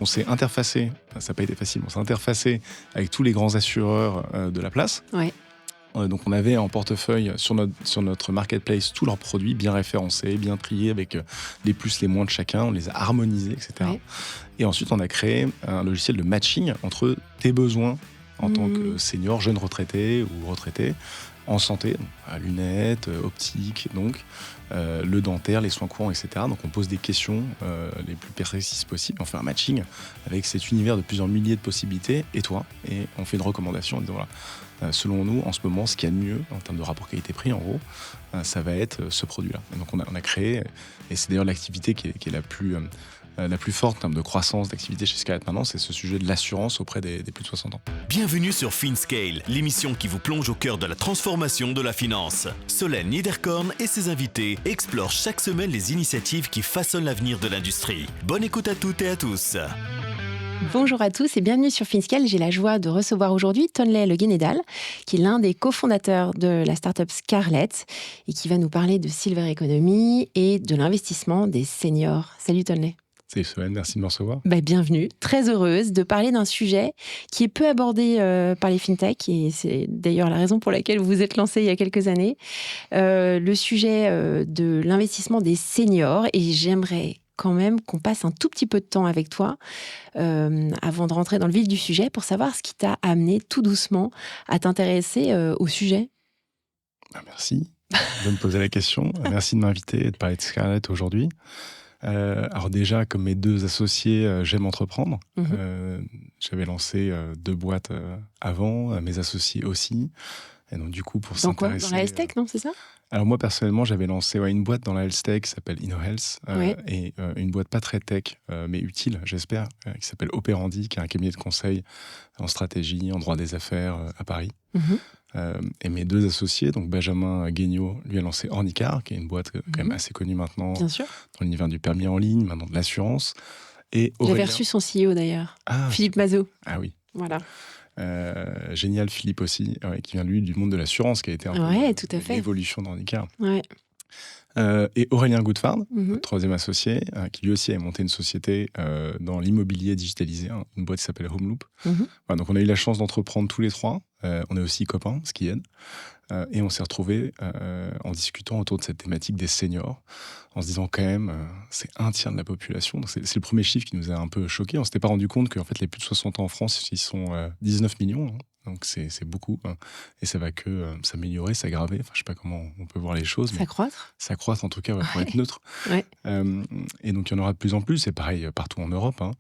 On s'est interfacé, ça n'a pas été facile, on s'est interfacé avec tous les grands assureurs de la place. Ouais. Donc on avait en portefeuille sur notre marketplace tous leurs produits bien référencés, bien triés avec les plus, les moins de chacun, on les a harmonisés, etc. Ouais. Et ensuite on a créé un logiciel de matching entre tes besoins en tant que senior, jeune retraité ou retraité, en santé, donc, lunettes, optique, donc le dentaire, les soins courants, etc. Donc on pose des questions les plus précises possibles, on fait un matching avec cet univers de plusieurs milliers de possibilités, et toi, et on fait une recommandation en disant voilà, selon nous, en ce moment, ce qu'il y a de mieux en termes de rapport qualité-prix, en gros, ça va être ce produit-là. Et donc on a créé, et c'est d'ailleurs l'activité qui est la plus forte en termes de croissance d'activité chez Scarlett maintenant, c'est ce sujet de l'assurance auprès des plus de 60 ans. Bienvenue sur FinScale, l'émission qui vous plonge au cœur de la transformation de la finance. Solène Niederkorn et ses invités explorent chaque semaine les initiatives qui façonnent l'avenir de l'industrie. Bonne écoute à toutes et à tous. Bonjour à tous et bienvenue sur FinScale. J'ai la joie de recevoir aujourd'hui Tonley Le Guénédal, qui est l'un des cofondateurs de la start-up Scarlett et qui va nous parler de Silver Economy et de l'investissement des seniors. Salut Tonley. Salut Solène, merci de me recevoir. Bienvenue, très heureuse de parler d'un sujet qui est peu abordé par les fintechs et c'est d'ailleurs la raison pour laquelle vous vous êtes lancé il y a quelques années. Le sujet de l'investissement des seniors, et j'aimerais quand même qu'on passe un tout petit peu de temps avec toi avant de rentrer dans le vif du sujet pour savoir ce qui t'a amené tout doucement à t'intéresser au sujet. Merci de me poser la question. Merci de m'inviter et de parler de Scarlett aujourd'hui. Alors déjà, comme mes deux associés, j'aime entreprendre. J'avais lancé 2 boîtes avant, mes associés aussi. Et donc du coup, pour s'intéresser... Dans la health tech, non, c'est ça ? Alors moi, personnellement, j'avais lancé une boîte dans la health tech qui s'appelle InnoHealth et une boîte pas très tech, mais utile, j'espère, qui s'appelle Operandi, qui est un cabinet de conseil en stratégie, en droit des affaires à Paris. Et mes deux associés, donc Benjamin Guignot, lui a lancé Ornicar, qui est une boîte quand même assez connue maintenant dans l'univers du permis en ligne, maintenant de l'assurance. Et J'avais reçu son CEO d'ailleurs, Philippe Mazot. Ah oui. Voilà. Génial Philippe aussi, qui vient lui du monde de l'assurance, qui a été un peu l'évolution d'Ornicar. Ouais. Et Aurélien Goudfard, notre troisième associé, qui lui aussi a monté une société dans l'immobilier digitalisé, une boîte qui s'appelle Homeloop. Voilà, donc on a eu la chance d'entreprendre tous les trois. On est aussi copains, ce qui aide. Et on s'est retrouvés en discutant autour de cette thématique des seniors, en se disant quand même, c'est un tiers de la population. Donc c'est le premier chiffre qui nous a un peu choqués. On ne s'était pas rendu compte qu'en fait, les plus de 60 ans en France, ils sont 19 millions. Hein. Donc c'est beaucoup. Hein. Et ça va que s'améliorer, s'aggraver. Enfin, je ne sais pas comment on peut voir les choses. S'accroître. S'accroître en tout cas, pour être neutre. Et donc il y en aura de plus en plus. C'est pareil partout en Europe. Hein.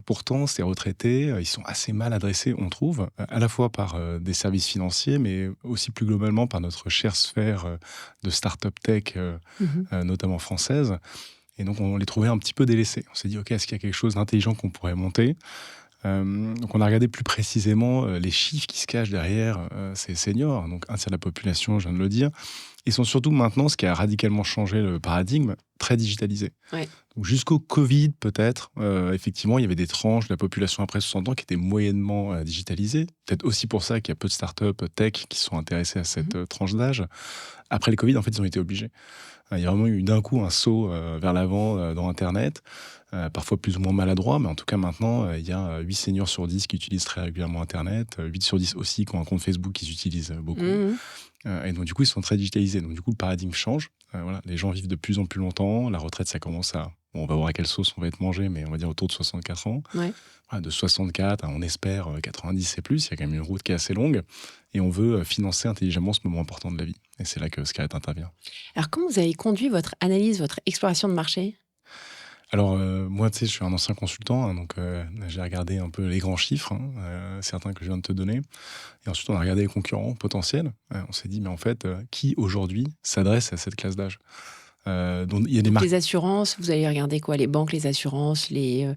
Pourtant, ces retraités, ils sont assez mal adressés, on trouve, à la fois par des services financiers, mais aussi plus globalement par notre chère sphère de start-up tech, notamment française. Et donc, on les trouvait un petit peu délaissés. On s'est dit, OK, est-ce qu'il y a quelque chose d'intelligent qu'on pourrait monter ? Donc, on a regardé plus précisément les chiffres qui se cachent derrière ces seniors. Donc, un tiers de la population, je viens de le dire. Ils sont surtout maintenant, ce qui a radicalement changé le paradigme, très digitalisés. Donc jusqu'au Covid, peut-être, effectivement, il y avait des tranches de la population après 60 ans qui étaient moyennement digitalisées. Peut-être aussi pour ça qu'il y a peu de startups tech qui sont intéressées à cette tranche d'âge. Après le Covid, en fait, ils ont été obligés. Il y a vraiment eu d'un coup un saut vers l'avant dans Internet, parfois plus ou moins maladroit, mais en tout cas maintenant, il y a 8 seniors sur 10 qui utilisent très régulièrement Internet, 8 sur 10 aussi qui ont un compte Facebook qu'ils utilisent beaucoup. Et donc du coup, ils sont très digitalisés. Donc du coup, le paradigme change. Voilà, les gens vivent de plus en plus longtemps. La retraite, ça commence à... Bon, on va voir à quelle sauce on va être mangé, mais on va dire autour de 64 ans. Voilà, de 64 à, on espère, 90 et plus. Il y a quand même une route qui est assez longue. Et on veut financer intelligemment ce moment important de la vie. Et c'est là que Scarlett intervient. Alors, comment vous avez conduit votre analyse, votre exploration de marché ? Alors, moi, tu sais, je suis un ancien consultant, hein, donc j'ai regardé un peu les grands chiffres, certains que je viens de te donner. Et ensuite, on a regardé les concurrents potentiels. On s'est dit, mais en fait, qui aujourd'hui s'adresse à cette classe d'âge ? Donc, il y a des les assurances, vous allez regarder quoi ? Les banques, les assurances, les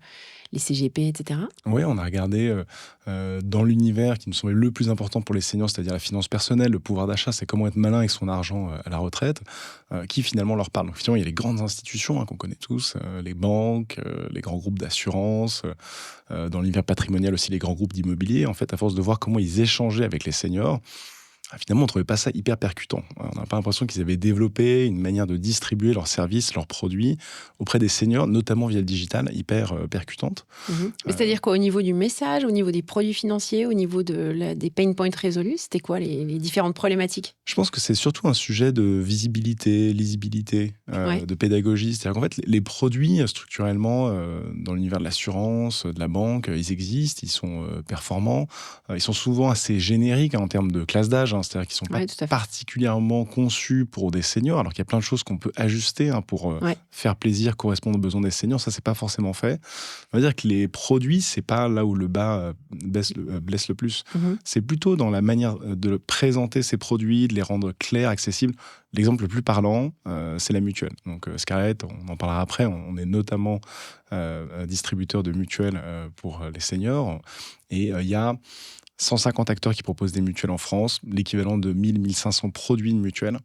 CGP, etc. Oui, on a regardé dans l'univers qui nous semblait le plus important pour les seniors, c'est-à-dire la finance personnelle, le pouvoir d'achat, c'est comment être malin avec son argent à la retraite, qui finalement leur parle. Donc finalement, il y a les grandes institutions qu'on connaît tous, les banques, les grands groupes d'assurance, dans l'univers patrimonial aussi les grands groupes d'immobilier. En fait, à force de voir comment ils échangeaient avec les seniors, finalement, on ne trouvait pas ça hyper percutant. On n'a pas l'impression qu'ils avaient développé une manière de distribuer leurs services, leurs produits auprès des seniors, notamment via le digital, hyper percutante. C'est-à-dire quoi, au niveau du message, au niveau des produits financiers, au niveau des pain points résolus, c'était quoi les différentes problématiques? Je pense que c'est surtout un sujet de visibilité, lisibilité, de pédagogie. C'est-à-dire qu'en fait, les produits, structurellement, dans l'univers de l'assurance, de la banque, ils existent, ils sont performants, ils sont souvent assez génériques en termes de classe d'âge, c'est-à-dire qu'ils ne sont pas particulièrement conçus pour des seniors, alors qu'il y a plein de choses qu'on peut ajuster pour faire plaisir, correspondre aux besoins des seniors. Ça, c'est pas forcément fait. On va dire que les produits, c'est pas là où le bas blesse le plus. C'est plutôt dans la manière de présenter ces produits, de les rendre clairs, accessibles. L'exemple le plus parlant, c'est la mutuelle. Donc Scarlett, on en parlera après, on est notamment distributeur de mutuelles pour les seniors. Et il y a 150 acteurs qui proposent des mutuelles en France, l'équivalent de 1000-1500 produits de mutuelles.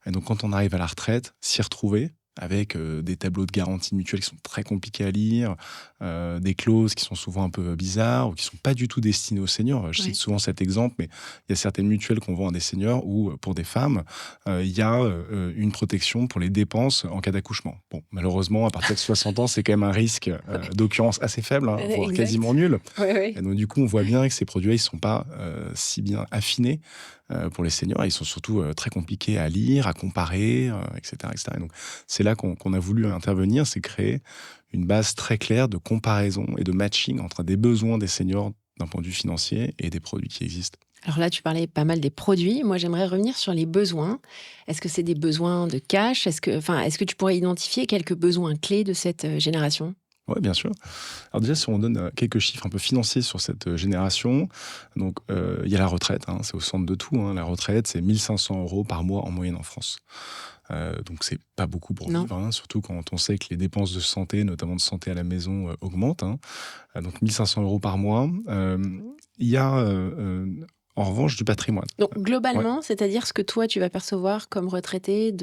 Et donc quand on arrive à la retraite, s'y retrouver avec des tableaux de garantie mutuelle qui sont très compliqués à lire, des clauses qui sont souvent un peu bizarres ou qui ne sont pas du tout destinées aux seniors. Je cite souvent cet exemple, mais il y a certaines mutuelles qu'on vend à des seniors où, pour des femmes, il y a une protection pour les dépenses en cas d'accouchement. Bon, malheureusement, à partir de 60 ans, c'est quand même un risque d'occurrence assez faible, voire quasiment nul. Et donc, du coup, on voit bien que ces produits-là, ils ne sont pas si bien affinés pour les seniors. Ils sont surtout très compliqués à lire, à comparer, etc., etc. Et donc, c'est là qu'on a voulu intervenir, c'est créer une base très claire de comparaison et de matching entre des besoins des seniors d'un point de vue financier et des produits qui existent. Alors là, tu parlais pas mal des produits. Moi, j'aimerais revenir sur les besoins. Est-ce que c'est des besoins de cash ? Est-ce que tu pourrais identifier quelques besoins clés de cette génération ? Oui, bien sûr. Alors déjà, si on donne quelques chiffres un peu financiers sur cette génération, donc il y a la retraite, c'est au centre de tout. La retraite, c'est 1 500 € par mois en moyenne en France. Donc c'est pas beaucoup pour vivre, surtout quand on sait que les dépenses de santé, notamment de santé à la maison, augmentent. Donc 1 500 € par mois. Il y a en revanche du patrimoine. Donc globalement, c'est-à-dire ce que toi tu vas percevoir comme retraité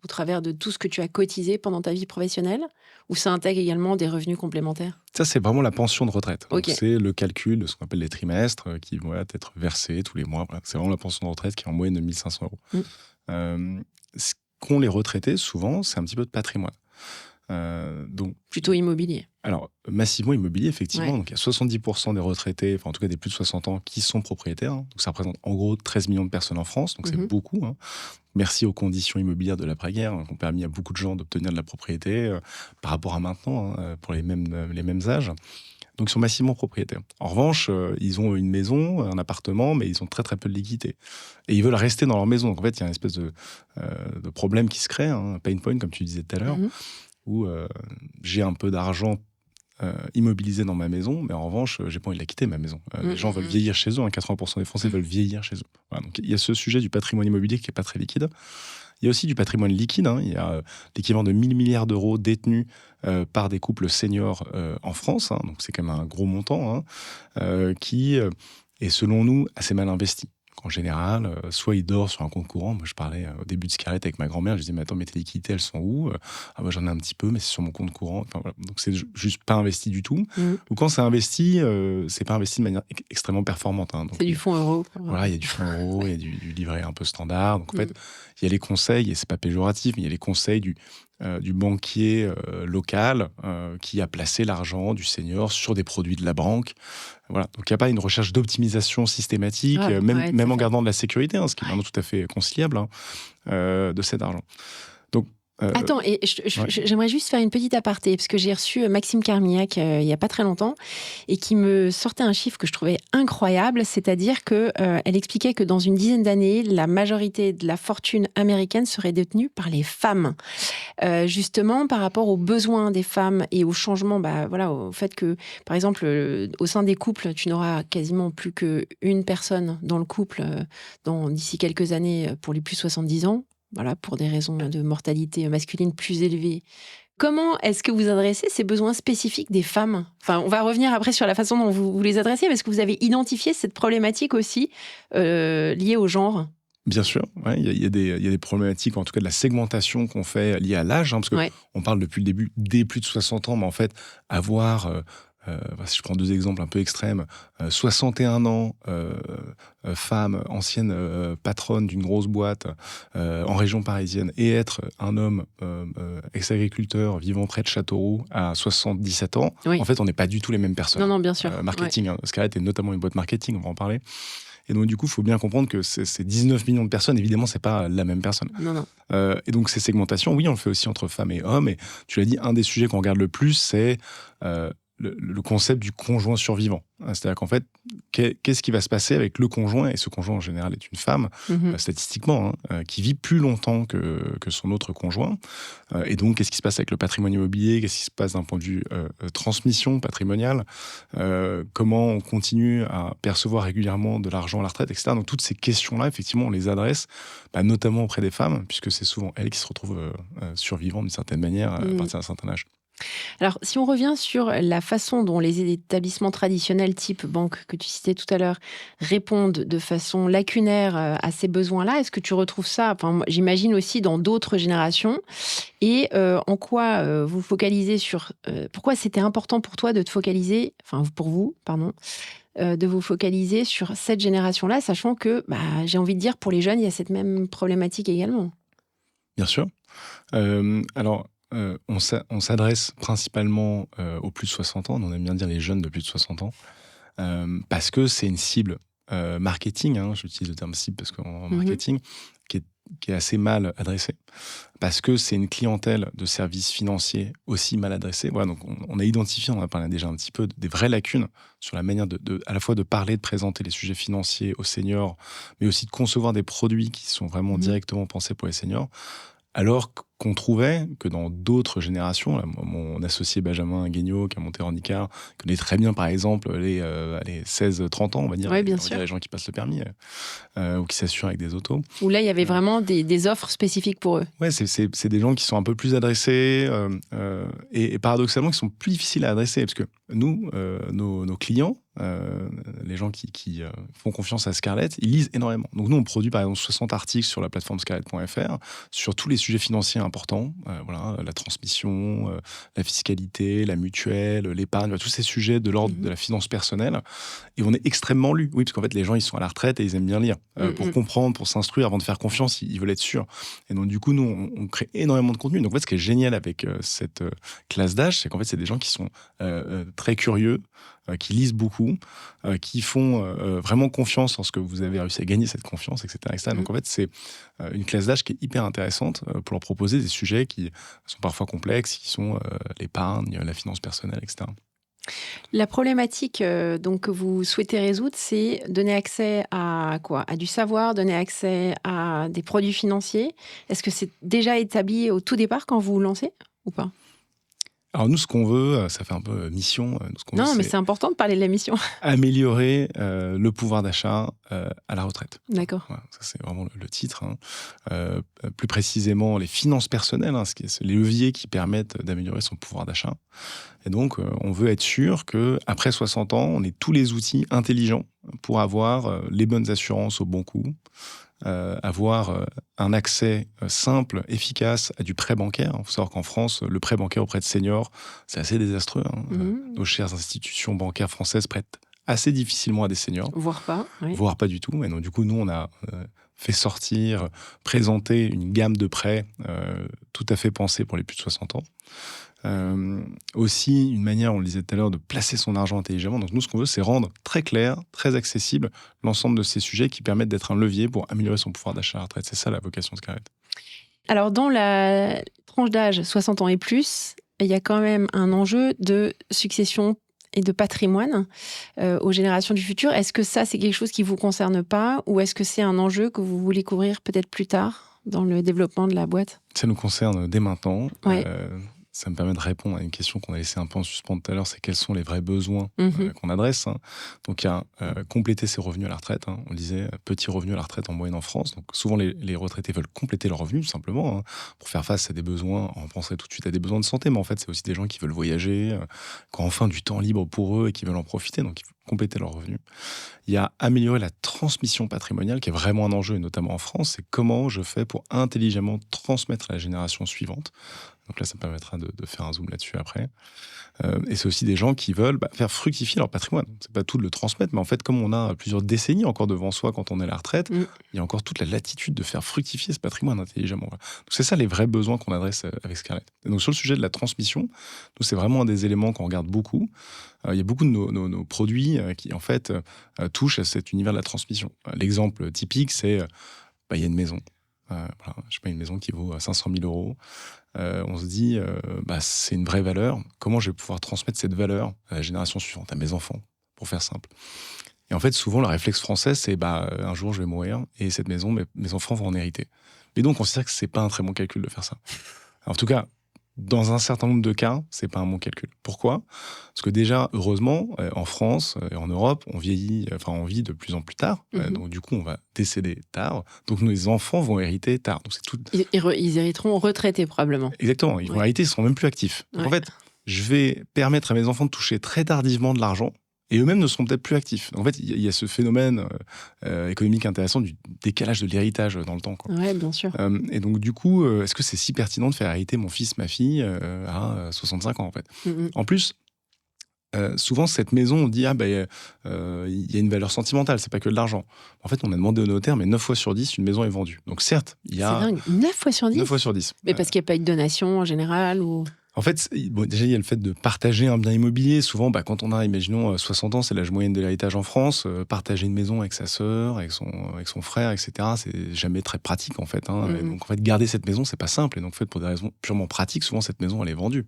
au travers de tout ce que tu as cotisé pendant ta vie professionnelle, ou ça intègre également des revenus complémentaires ? Ça, c'est vraiment la pension de retraite. Okay. Donc, c'est le calcul de ce qu'on appelle les trimestres qui vont être versés tous les mois. Voilà. C'est vraiment la pension de retraite qui est en moyenne de 1 500 €. Ce qu'ont les retraités, souvent, c'est un petit peu de patrimoine. Donc, plutôt immobilier. Alors, massivement immobilier, effectivement. Donc, il y a 70% des retraités, en tout cas des plus de 60 ans, qui sont propriétaires. Donc, ça représente en gros 13 millions de personnes en France. Donc, c'est beaucoup. Merci aux conditions immobilières de l'après-guerre qui ont permis à beaucoup de gens d'obtenir de la propriété par rapport à maintenant, pour les mêmes âges. Donc, ils sont massivement propriétaires. En revanche, ils ont une maison, un appartement, mais ils ont très, très peu de liquidité. Et ils veulent rester dans leur maison. Donc, en fait, il y a une espèce de problème qui se crée, un pain point, comme tu disais tout à l'heure, où j'ai un peu d'argent immobilisé dans ma maison, mais en revanche, j'ai pas envie de la quitter, ma maison. Les gens veulent vieillir chez eux, 80% des Français veulent vieillir chez eux. Voilà, donc il y a ce sujet du patrimoine immobilier qui est pas très liquide. Il y a aussi du patrimoine liquide. Il y a l'équivalent de 1 000 milliards d'euros détenus par des couples seniors en France. Donc c'est quand même un gros montant qui est, selon nous, assez mal investi. En général, soit il dort sur un compte courant. Moi, je parlais au début de Scarlett avec ma grand-mère. Je disais, mais attends, mais tes liquidités, elles sont où ? Moi, j'en ai un petit peu, mais c'est sur mon compte courant. Enfin, voilà. Donc, c'est juste pas investi du tout. Ou quand c'est investi, c'est pas investi de manière extrêmement performante. Donc, c'est du fonds euro. Voilà, il y a du fonds euro, il y a du livret un peu standard. Donc, en fait, il y a les conseils, et c'est pas péjoratif, mais il y a les conseils du banquier local qui a placé l'argent du senior sur des produits de la banque. Voilà. Donc, il n'y a pas une recherche d'optimisation systématique, même en gardant de la sécurité, ce qui est vraiment tout à fait conciliable, de cet argent. Donc, attends, et j'aimerais juste faire une petite aparté, parce que j'ai reçu Maxime Carmillac il n'y a pas très longtemps, et qui me sortait un chiffre que je trouvais incroyable, c'est-à-dire qu'elle expliquait que dans une dizaine d'années, la majorité de la fortune américaine serait détenue par les femmes. Justement, par rapport aux besoins des femmes et au changement, au fait que, par exemple, au sein des couples, tu n'auras quasiment plus qu'une personne dans le couple d'ici quelques années pour les plus de 70 ans. Voilà, pour des raisons de mortalité masculine plus élevées. Comment est-ce que vous adressez ces besoins spécifiques des femmes ? Enfin, on va revenir après sur la façon dont vous les adressez, mais est-ce que vous avez identifié cette problématique aussi liée au genre ? Bien sûr, il y a des problématiques, en tout cas de la segmentation qu'on fait liée à l'âge, parce qu'on parle depuis le début des plus de 60 ans, mais en fait, avoir si je prends 2 exemples un peu extrêmes, 61 ans, femme, ancienne patronne d'une grosse boîte en région parisienne, et être un homme ex-agriculteur vivant près de Châteauroux à 77 ans, Oui. en fait, on n'est pas du tout les mêmes personnes. Non, bien sûr. Marketing, Scarlett est notamment une boîte marketing, on va en parler. Et donc, du coup, il faut bien comprendre que ces 19 millions de personnes, évidemment, c'est pas la même personne. Non. Et donc, ces segmentations, oui, on le fait aussi entre femmes et hommes. Et tu l'as dit, un des sujets qu'on regarde le plus, c'est le concept du conjoint survivant. C'est-à-dire qu'en fait, qu'est-ce qui va se passer avec le conjoint, et ce conjoint en général est une femme, statistiquement, qui vit plus longtemps que son autre conjoint. Et donc, qu'est-ce qui se passe avec le patrimoine immobilier? Qu'est-ce qui se passe d'un point de vue transmission patrimoniale? Comment on continue à percevoir régulièrement de l'argent à la retraite, etc. Donc, toutes ces questions-là, effectivement, on les adresse notamment auprès des femmes, puisque c'est souvent elles qui se retrouvent survivantes d'une certaine manière à partir d'un certain âge. Alors, si on revient sur la façon dont les établissements traditionnels type banque que tu citais tout à l'heure répondent de façon lacunaire à ces besoins-là, est-ce que tu retrouves ça, moi, j'imagine aussi dans d'autres générations, et en quoi vous focalisez sur... pourquoi c'était important pour toi de te focaliser, pour vous, pardon, de vous focaliser sur cette génération-là, sachant que, j'ai envie de dire, pour les jeunes, il y a cette même problématique également. Bien sûr. On s'adresse principalement aux plus de 60 ans, on aime bien dire les jeunes de plus de 60 ans, parce que c'est une cible marketing, j'utilise le terme cible parce qu'en marketing, qui est assez mal adressée, parce que c'est une clientèle de services financiers aussi mal adressée. Voilà, donc on a identifié, on a parlé déjà un petit peu, des vraies lacunes sur la manière à la fois de parler, de présenter les sujets financiers aux seniors, mais aussi de concevoir des produits qui sont vraiment directement pensés pour les seniors. Alors qu'on trouvait que dans d'autres générations, là, mon associé Benjamin Guignot, qui a monté Handicap, connaît très bien, par exemple, les 16-30 ans, on va dire, bien sûr. les gens qui passent le permis ou qui s'assurent avec des autos. Où là, il y avait vraiment des offres spécifiques pour eux. Ouais, c'est des gens qui sont un peu plus adressés et paradoxalement, qui sont plus difficiles à adresser, parce que nous, nos clients, les gens qui font confiance à Scarlett, ils lisent énormément. Donc nous, on produit par exemple 60 articles sur la plateforme scarlett.fr sur tous les sujets financiers importants, la transmission, la fiscalité, la mutuelle, l'épargne, tous ces sujets de l'ordre de la finance personnelle. Et on est extrêmement lus. Oui, parce qu'en fait, les gens, ils sont à la retraite et ils aiment bien lire. Pour comprendre, pour s'instruire, avant de faire confiance, ils veulent être sûrs. Et donc du coup, nous, on crée énormément de contenu. Donc en fait, ce qui est génial avec cette classe d'âge, c'est qu'en fait, c'est des gens qui sont très curieux, qui lisent beaucoup, qui font vraiment confiance en ce que vous avez réussi à gagner cette confiance, etc. etc. Donc en fait, c'est une classe d'âge qui est hyper intéressante pour leur proposer des sujets qui sont parfois complexes, qui sont l'épargne, la finance personnelle, etc. La problématique donc, que vous souhaitez résoudre, c'est donner accès à quoi? À du savoir, donner accès à des produits financiers. Est-ce que c'est déjà établi au tout départ quand vous vous lancez ou pas? Alors nous, ce qu'on veut, ça fait un peu mission. Non, mais c'est important de parler de la mission. Améliorer le pouvoir d'achat à la retraite. D'accord. Voilà, ça, c'est vraiment le titre. Plus précisément, les finances personnelles, c'est les leviers qui permettent d'améliorer son pouvoir d'achat. Et donc, on veut être sûr qu'après 60 ans, on ait tous les outils intelligents pour avoir les bonnes assurances au bon coût, avoir un accès simple, efficace à du prêt bancaire. Il faut savoir qu'en France, le prêt bancaire auprès de seniors, c'est assez désastreux. Nos chères institutions bancaires françaises prêtent assez difficilement à des seniors. Voire pas. Oui. Voire pas du tout. Et donc, du coup, nous, on a fait sortir, présenter une gamme de prêts tout à fait pensés pour les plus de 60 ans. Aussi, une manière, on le disait tout à l'heure, de placer son argent intelligemment. Donc nous, ce qu'on veut, c'est rendre très clair, très accessible l'ensemble de ces sujets qui permettent d'être un levier pour améliorer son pouvoir d'achat à la retraite. C'est ça la vocation de Scarlett. Alors, dans la tranche d'âge 60 ans et plus, il y a quand même un enjeu de succession et de patrimoine aux générations du futur. Est-ce que ça, c'est quelque chose qui ne vous concerne pas, ou est-ce que c'est un enjeu que vous voulez couvrir peut-être plus tard dans le développement de la boîte? Ça nous concerne dès maintenant. Ouais. Ça me permet de répondre à une question qu'on a laissée un peu en suspens tout à l'heure, c'est quels sont les vrais besoins qu'on adresse. Donc il y a compléter ses revenus à la retraite. On disait petit revenu à la retraite en moyenne en France. Donc souvent les retraités veulent compléter leurs revenus tout simplement pour faire face à des besoins. On penserait tout de suite à des besoins de santé, mais en fait c'est aussi des gens qui veulent voyager, qui ont enfin du temps libre pour eux et qui veulent en profiter. Donc il faut compléter leurs revenus. Il y a améliorer la transmission patrimoniale qui est vraiment un enjeu, et notamment en France. C'est comment je fais pour intelligemment transmettre à la génération suivante Donc là, ça me permettra de faire un zoom là-dessus après. Et c'est aussi des gens qui veulent faire fructifier leur patrimoine. C'est pas tout de le transmettre, mais en fait, comme on a plusieurs décennies encore devant soi quand on est à la retraite, il y a encore toute la latitude de faire fructifier ce patrimoine intelligemment. Voilà. Donc c'est ça les vrais besoins qu'on adresse avec Scarlett. Et donc sur le sujet de la transmission, nous, c'est vraiment un des éléments qu'on regarde beaucoup. Il y a beaucoup de nos produits qui en fait touchent à cet univers de la transmission. L'exemple typique, c'est il y a une maison. Voilà, je sais pas, une maison qui vaut 500 000 euros. On se dit, c'est une vraie valeur. Comment je vais pouvoir transmettre cette valeur à la génération suivante, à mes enfants, pour faire simple. Et en fait, souvent, le réflexe français, c'est un jour, je vais mourir et cette maison, mes enfants vont en hériter. Mais donc, on considère que c'est pas un très bon calcul de faire ça. Alors, en tout cas, dans un certain nombre de cas, c'est pas un bon calcul. Pourquoi ? Parce que déjà, heureusement, en France et en Europe, on vit de plus en plus tard. Donc du coup, on va décéder tard. Donc nos enfants vont hériter tard. Donc c'est tout. Ils hériteront retraités probablement. Exactement. Ils vont hériter, ils seront même plus actifs. Donc en fait, je vais permettre à mes enfants de toucher très tardivement de l'argent. Et eux-mêmes ne seront peut-être plus actifs. En fait, il y a ce phénomène économique intéressant du décalage de l'héritage dans le temps. Oui, bien sûr. Et donc, du coup, est-ce que c'est si pertinent de faire hériter mon fils, ma fille à 65 ans, en fait ? En plus, souvent, cette maison, on dit, il y a une valeur sentimentale, c'est pas que de l'argent. En fait, on a demandé au notaire, mais 9 fois sur 10, une maison est vendue. Donc, certes, il y a... C'est dingue, 9 fois sur 10 ? 9 fois sur 10. Mais parce qu'il n'y a pas eu de donation en général ou... En fait, déjà, il y a le fait de partager un bien immobilier. Souvent, quand on a, imaginons, 60 ans, c'est l'âge moyen de l'héritage en France. Partager une maison avec sa sœur, avec son frère, etc., c'est jamais très pratique, en fait. Et donc, en fait, garder cette maison, c'est pas simple. Et donc, en fait, pour des raisons purement pratiques, souvent, cette maison, elle est vendue.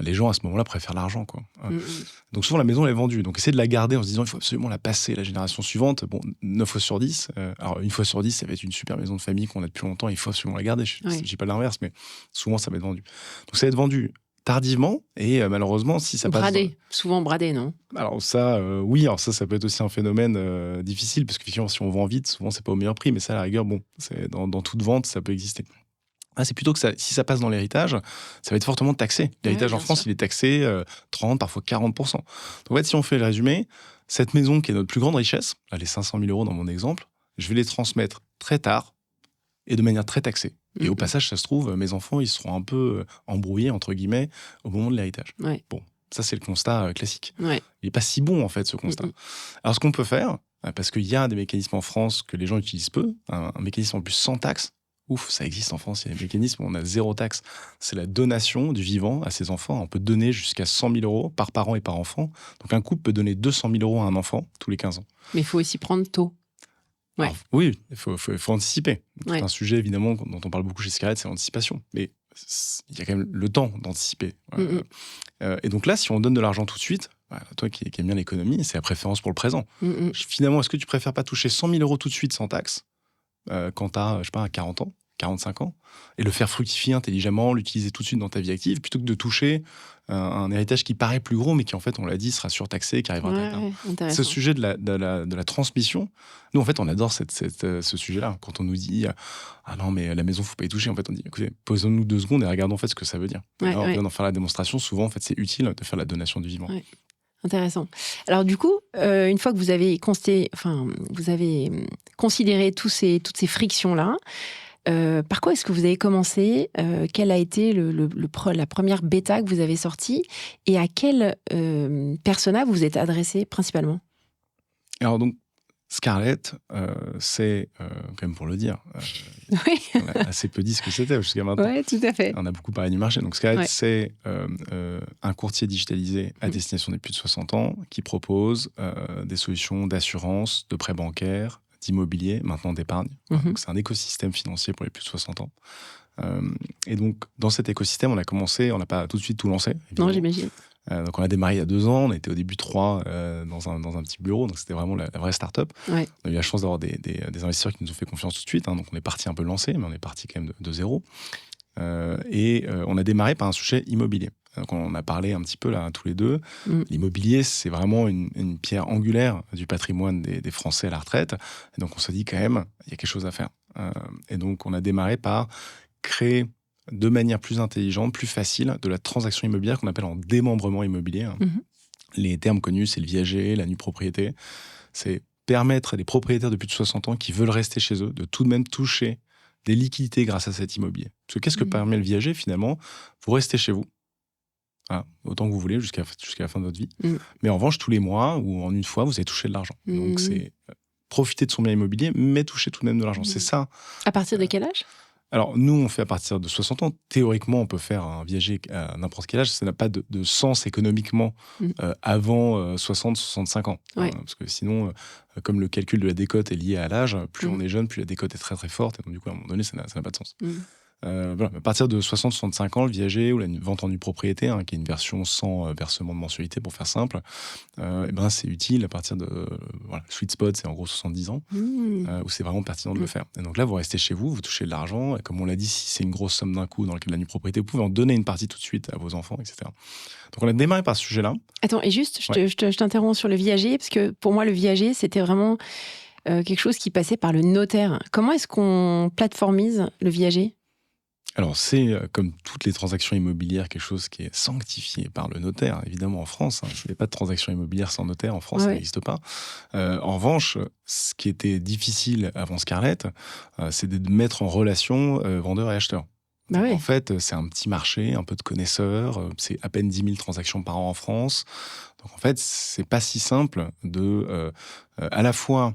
Les gens, à ce moment-là, préfèrent l'argent, quoi. Donc, souvent, la maison, elle est vendue. Donc, essayer de la garder en se disant, il faut absolument la passer à la génération suivante. 9 fois sur 10. Alors, une fois sur 10, ça va être une super maison de famille qu'on a depuis longtemps. Il faut absolument la garder. Je dis pas l'inverse, mais souvent, ça va être vendu. Donc, ça va être vendu tardivement, et malheureusement, si ça passe... Souvent bradé, non ? Alors ça, oui, alors ça peut être aussi un phénomène difficile, parce que finalement, si on vend vite, souvent, c'est pas au meilleur prix, mais ça, à la rigueur, c'est dans toute vente, ça peut exister. C'est plutôt que si ça passe dans l'héritage, ça va être fortement taxé. L'héritage en France, il est taxé 30, parfois 40%. Donc en fait, si on fait le résumé, cette maison qui est notre plus grande richesse, les 500 000 euros dans mon exemple, je vais les transmettre très tard et de manière très taxée. Et au passage, ça se trouve, mes enfants, ils seront un peu embrouillés, entre guillemets, au moment de l'héritage. Bon, ça, c'est le constat classique. Il n'est pas si bon, en fait, ce constat. Alors, ce qu'on peut faire, parce qu'il y a des mécanismes en France que les gens utilisent peu, un mécanisme en plus sans taxe, ça existe en France, il y a des mécanismes où on a 0 taxe, c'est la donation du vivant à ses enfants. On peut donner jusqu'à 100 000 euros par parent et par enfant. Donc, un couple peut donner 200 000 euros à un enfant tous les 15 ans. Mais il faut aussi prendre tôt. Alors, oui, il faut anticiper. C'est un sujet, évidemment, dont on parle beaucoup chez Scarlett, c'est l'anticipation. Mais il y a quand même le temps d'anticiper. Et donc là, si on donne de l'argent tout de suite, toi qui aimes bien l'économie, c'est la préférence pour le présent. Finalement, est-ce que tu préfères pas toucher 100 000 euros tout de suite sans taxe quand tu as, 40 ans, 45 ans, et le faire fructifier intelligemment, l'utiliser tout de suite dans ta vie active, plutôt que de toucher un héritage qui paraît plus gros, mais qui, en fait, on l'a dit, sera surtaxé, qui arrivera très tard. Ce sujet de la transmission, nous, en fait, on adore ce sujet-là. Quand on nous dit « Ah non, mais la maison, faut pas y toucher », en fait, on dit « Écoutez, posons-nous 2 secondes et regardons en fait ce que ça veut dire. » Alors, on vient d'en faire la démonstration. Souvent, en fait, c'est utile de faire la donation du vivant. Intéressant. Alors du coup, une fois que vous avez considéré toutes ces frictions-là, par quoi est-ce que vous avez commencé ? Quelle a été la première bêta que vous avez sortie ? Et à quel persona vous vous êtes adressé principalement ? Alors donc, Scarlett, c'est, quand même pour le dire, on a assez peu dit ce que c'était jusqu'à maintenant. Oui, tout à fait. On a beaucoup parlé du marché. Donc Scarlett, c'est un courtier digitalisé à destination des plus de 60 ans qui propose des solutions d'assurance, de prêts bancaires, d'immobilier, maintenant d'épargne. Donc c'est un écosystème financier pour les plus de 60 ans. Et donc, dans cet écosystème, on n'a pas tout de suite tout lancé. Non, j'imagine. Donc on a démarré il y a 2 ans, on était au début 3 dans un petit bureau, donc c'était vraiment la vraie start-up. On a eu la chance d'avoir des investisseurs qui nous ont fait confiance tout de suite, donc on est parti un peu lancé, mais on est parti quand même de zéro. Et on a démarré par un sujet immobilier. Donc on en a parlé un petit peu là tous les deux. L'immobilier, c'est vraiment une pierre angulaire du patrimoine des Français à la retraite. Et donc on s'est dit quand même, il y a quelque chose à faire. Et donc on a démarré par créer de manière plus intelligente, plus facile, de la transaction immobilière qu'on appelle en démembrement immobilier. Les termes connus, c'est le viager, la nue propriété. C'est permettre à des propriétaires de plus de 60 ans qui veulent rester chez eux de tout de même toucher des liquidités grâce à cet immobilier. Parce que qu'est-ce que permet le viager finalement? Vous restez chez vous, autant que vous voulez jusqu'à la fin de votre vie. Mais en revanche, tous les mois ou en une fois, vous allez toucher de l'argent. Donc c'est profiter de son bien immobilier, mais toucher tout de même de l'argent. C'est ça. À partir de quel âge? Alors, nous, on fait à partir de 60 ans. Théoriquement, on peut faire un viager à n'importe quel âge. Ça n'a pas de sens économiquement avant 60-65 ans. Ouais. Parce que sinon, comme le calcul de la décote est lié à l'âge, plus on est jeune, plus la décote est très très forte. Et donc, du coup, à un moment donné, ça n'a pas de sens. Voilà. À partir de 60-65 ans, le viager ou la vente en nue propriété, qui est une version sans versement de mensualité, pour faire simple, c'est utile à partir de... le sweet spot, c'est en gros 70 ans, où c'est vraiment pertinent de le faire. Et donc là, vous restez chez vous, vous touchez de l'argent, et comme on l'a dit, si c'est une grosse somme d'un coup dans le cas de la nue propriété, vous pouvez en donner une partie tout de suite à vos enfants, etc. Donc on a démarré par ce sujet-là. Attends, et juste, je t'interromps sur le viager, parce que pour moi, le viager, c'était vraiment quelque chose qui passait par le notaire. Comment est-ce qu'on plateformise le viager ? Alors, c'est, comme toutes les transactions immobilières, quelque chose qui est sanctifié par le notaire, évidemment, en France. Il n'y a pas de transaction immobilière sans notaire. En France, ça n'existe pas. En revanche, ce qui était difficile avant Scarlett, c'est de mettre en relation vendeurs et acheteurs. En fait, c'est un petit marché, un peu de connaisseurs. C'est à peine 10 000 transactions par an en France. Donc, en fait, c'est pas si simple de, à la fois...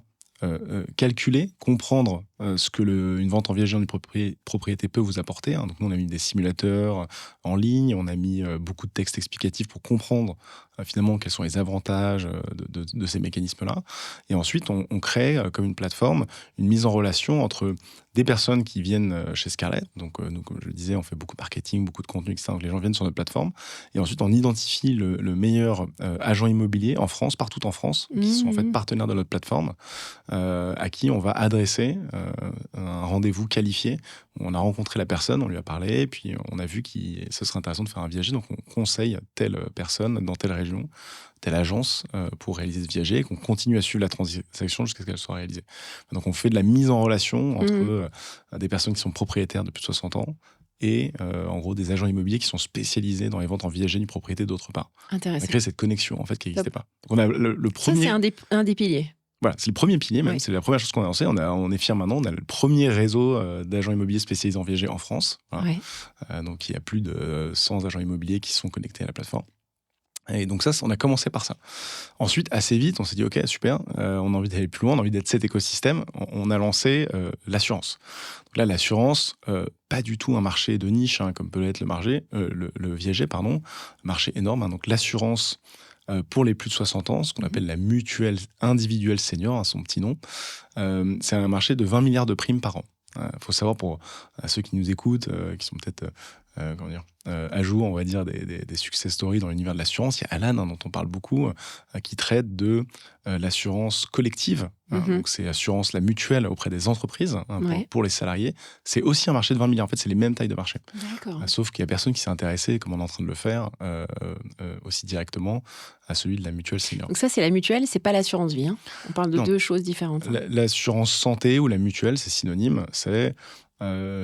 calculer, comprendre ce que une vente en viager en propriété peut vous apporter. Donc nous, on a mis des simulateurs en ligne, on a mis beaucoup de textes explicatifs pour comprendre finalement quels sont les avantages de ces mécanismes-là. Et ensuite, on crée comme une plateforme une mise en relation entre des personnes qui viennent chez Scarlett. Donc nous, comme je le disais, on fait beaucoup de marketing, beaucoup de contenu, etc. Donc les gens viennent sur notre plateforme. Et ensuite, on identifie le meilleur agent immobilier en France, partout en France, qui sont en fait partenaires de notre plateforme, à qui on va adresser un rendez-vous qualifié. On a rencontré la personne, on lui a parlé, puis on a vu que ce serait intéressant de faire un viager. Donc on conseille telle personne dans telle région, telle agence pour réaliser ce viager, et qu'on continue à suivre la transaction jusqu'à ce qu'elle soit réalisée. Donc on fait de la mise en relation entre des personnes qui sont propriétaires de plus de 60 ans et en gros des agents immobiliers qui sont spécialisés dans les ventes en viager ni propriété d'autre part. Intéressant. On a créé cette connexion en fait qui n'existait pas. Donc on a le premier... Ça, c'est un des piliers. Voilà, c'est le premier pilier même, c'est la première chose qu'on a lancée. On est fiers maintenant, on a le premier réseau d'agents immobiliers spécialisés en viager en France. Voilà. Donc il y a plus de 100 agents immobiliers qui sont connectés à la plateforme. Et donc ça, on a commencé par ça. Ensuite, assez vite, on s'est dit, OK, super, on a envie d'aller plus loin, on a envie d'être cet écosystème. On a lancé l'assurance. Donc là, l'assurance, pas du tout un marché de niche, comme peut l'être le viager, marché énorme. Donc l'assurance... pour les plus de 60 ans, ce qu'on appelle la mutuelle individuelle senior, son petit nom, c'est un marché de 20 milliards de primes par an. Faut savoir pour ceux qui nous écoutent, qui sont peut-être à jour, on va dire, des success stories dans l'univers de l'assurance. Il y a Alan, dont on parle beaucoup, qui traite de l'assurance collective. Donc c'est l'assurance, la mutuelle auprès des entreprises pour les salariés. C'est aussi un marché de 20 milliards. En fait, c'est les mêmes tailles de marché. Sauf qu'il n'y a personne qui s'est intéressé, comme on est en train de le faire, aussi directement à celui de la mutuelle senior. Donc ça, c'est la mutuelle, c'est pas l'assurance vie. On parle de deux choses différentes. L'assurance santé ou la mutuelle, c'est synonyme. C'est